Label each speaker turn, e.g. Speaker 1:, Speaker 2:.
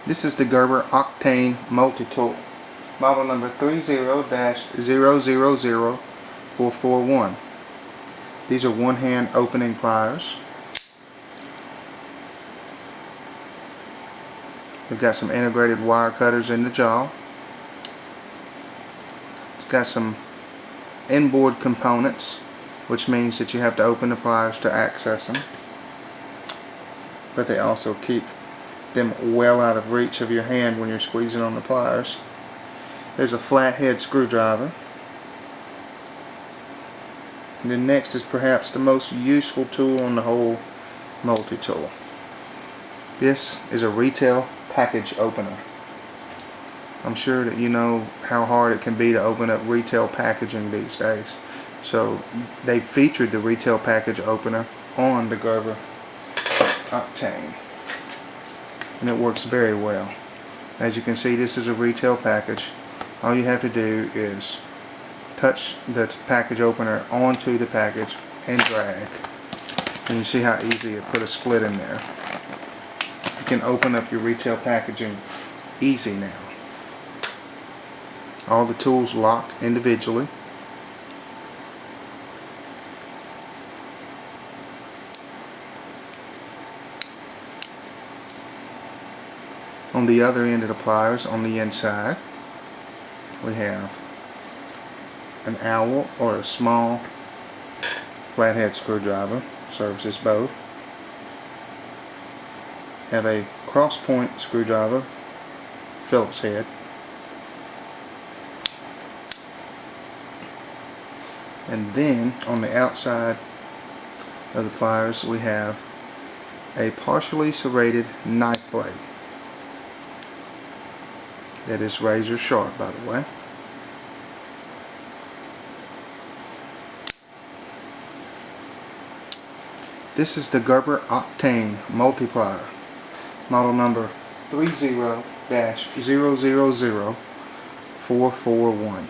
Speaker 1: This is the Gerber Octane Multitool, model number 30-000441. These are one-hand opening pliers. They've got some integrated wire cutters in the jaw. It's got some inboard components, which means that you have to open the pliers to access them. But they also keep them well out of reach of your hand when you're squeezing on the pliers. There's a flathead screwdriver. And then next is perhaps the most useful tool on the whole multi-tool. This is a retail package opener. I'm sure that you know how hard it can be to open up retail packaging these days. So they featured the retail package opener on the Gerber Octane, and it works very well. As you can see, this is a retail package. All you have to do is touch the package opener onto the package and drag, and you see how easy it put a split in there. You can open up your retail packaging easy now. All the tools locked individually. On the other end of the pliers, on the inside, we have an owl or a small flathead screwdriver. Serves as both. Have a cross point screwdriver, Phillips head. And then on the outside of the pliers we have a partially serrated knife blade. That is razor sharp, by the way. This is the Gerber Octane Multiplier, model number 30-000441.